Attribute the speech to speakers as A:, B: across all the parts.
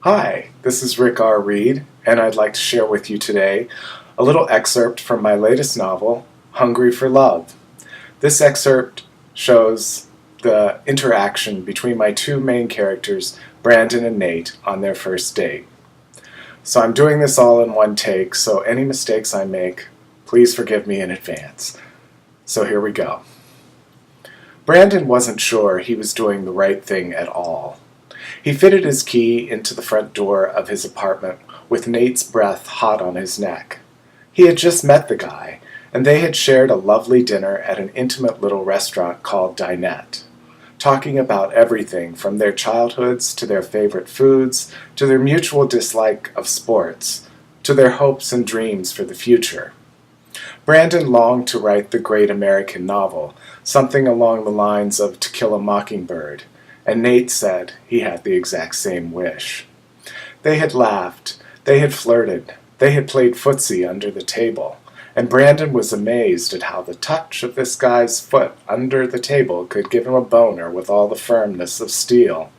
A: Hi, this is Rick R. Reed, and I'd like to share with you today a little excerpt from my latest novel, Hungry for Love. This excerpt shows the interaction between my two main characters, Brandon and Nate, on their first date. So I'm doing this all in one take, so any mistakes I make, please forgive me in advance. So here we go. Brandon wasn't sure he was doing the right thing at all. He fitted his key into the front door of his apartment with Nate's breath hot on his neck. He had just met the guy, and they had shared a lovely dinner at an intimate little restaurant called Dinette, talking about everything from their childhoods to their favorite foods, to their mutual dislike of sports, to their hopes and dreams for the future. Brandon longed to write the great American novel, something along the lines of To Kill a Mockingbird, and Nate said he had the exact same wish. They had laughed, they had flirted, they had played footsie under the table, and Brandon was amazed at how the touch of this guy's foot under the table could give him a boner with all the firmness of steel.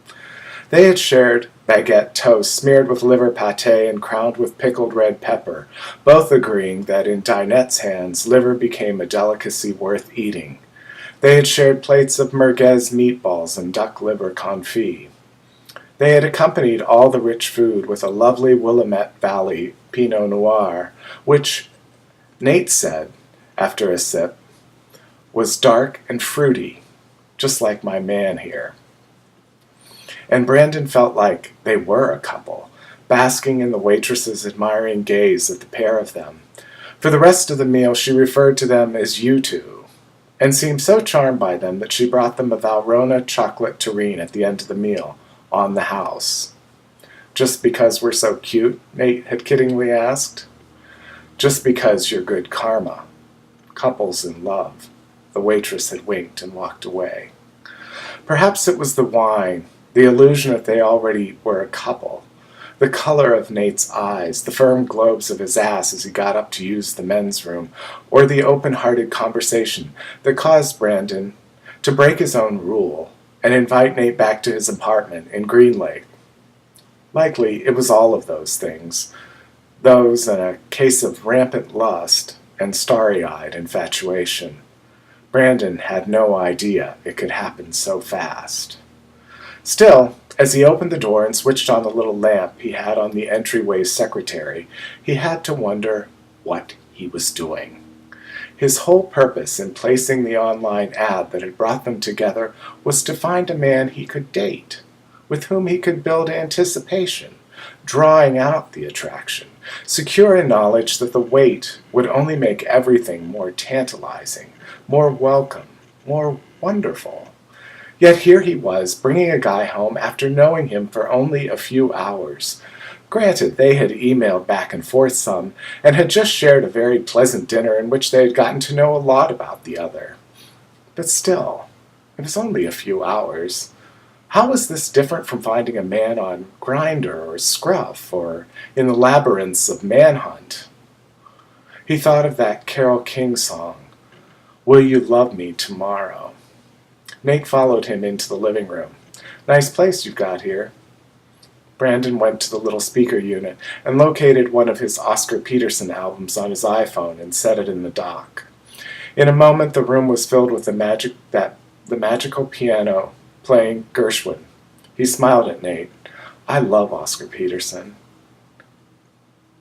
A: They had shared baguette toast smeared with liver pâté and crowned with pickled red pepper, both agreeing that in Dinette's hands liver became a delicacy worth eating. They had shared plates of merguez meatballs and duck liver confit. They had accompanied all the rich food with a lovely Willamette Valley Pinot Noir, which, Nate said, after a sip, was dark and fruity, just like my man here. And Brandon felt like they were a couple, basking in the waitress's admiring gaze at the pair of them. For the rest of the meal she referred to them as you two, and seemed so charmed by them that she brought them a Valrhona chocolate terrine at the end of the meal, on the house. Just because we're so cute? Nate had kiddingly asked. Just because you're good karma. Couples in love. The waitress had winked and walked away. Perhaps it was the wine, the illusion that they already were a couple, the color of Nate's eyes, the firm globes of his ass as he got up to use the men's room, or the open-hearted conversation that caused Brandon to break his own rule and invite Nate back to his apartment in Green Lake. Likely it was all of those things, those and a case of rampant lust and starry-eyed infatuation. Brandon had no idea it could happen so fast. Still, as he opened the door and switched on the little lamp he had on the entryway's secretary, he had to wonder what he was doing. His whole purpose in placing the online ad that had brought them together was to find a man he could date, with whom he could build anticipation, drawing out the attraction, secure in knowledge that the wait would only make everything more tantalizing, more welcome, more wonderful. Yet here he was, bringing a guy home after knowing him for only a few hours. Granted, they had emailed back and forth some, and had just shared a very pleasant dinner in which they had gotten to know a lot about the other. But still, it was only a few hours. How was this different from finding a man on Grindr or Scruff, or in the labyrinths of Manhunt? He thought of that Carole King song, Will You Love Me Tomorrow? Nate followed him into the living room. Nice place you've got here. Brandon went to the little speaker unit and located one of his Oscar Peterson albums on his iPhone and set it in the dock. In a moment the room was filled with the magical piano playing Gershwin. He smiled at Nate. I love Oscar Peterson.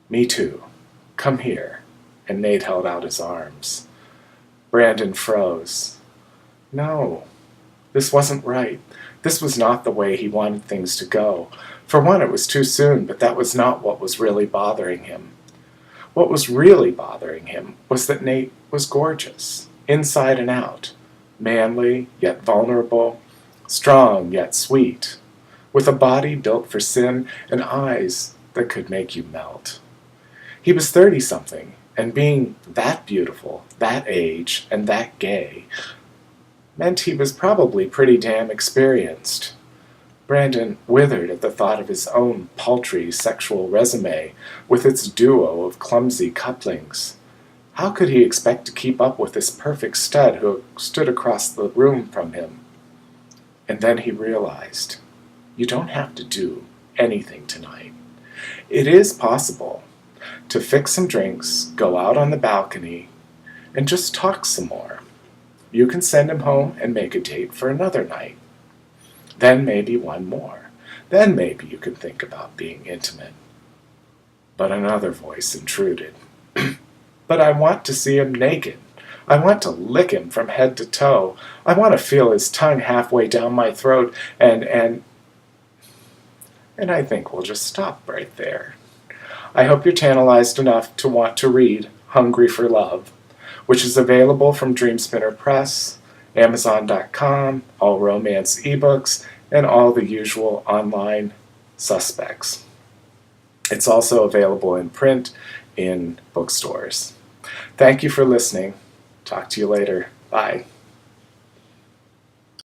A: Me too. Come here. And Nate held out his arms. Brandon froze. No. This wasn't right. This was not the way he wanted things to go. For one, it was too soon, but that was not what was really bothering him. What was really bothering him was that Nate was gorgeous, inside and out, manly yet vulnerable, strong yet sweet, with a body built for sin and eyes that could make you melt. He was 30-something, and being that beautiful, that age, and that gay meant he was probably pretty damn experienced. Brandon withered at the thought of his own paltry sexual resume with its duo of clumsy couplings. How could he expect to keep up with this perfect stud who stood across the room from him? And then he realized, you don't have to do anything tonight. It is possible to fix some drinks, go out on the balcony, and just talk some more. You can send him home and make a date for another night. Then maybe one more. Then maybe you can think about being intimate. But another voice intruded. But I want to see him naked. I want to lick him from head to toe. I want to feel his tongue halfway down my throat, and I think we'll just stop right there. I hope you're tantalized enough to want to read Hungry for Love, which is available from Dreamspinner Press, Amazon.com, all romance ebooks, and all the usual online suspects. It's also available in print in bookstores. Thank you for listening. Talk to you later. Bye.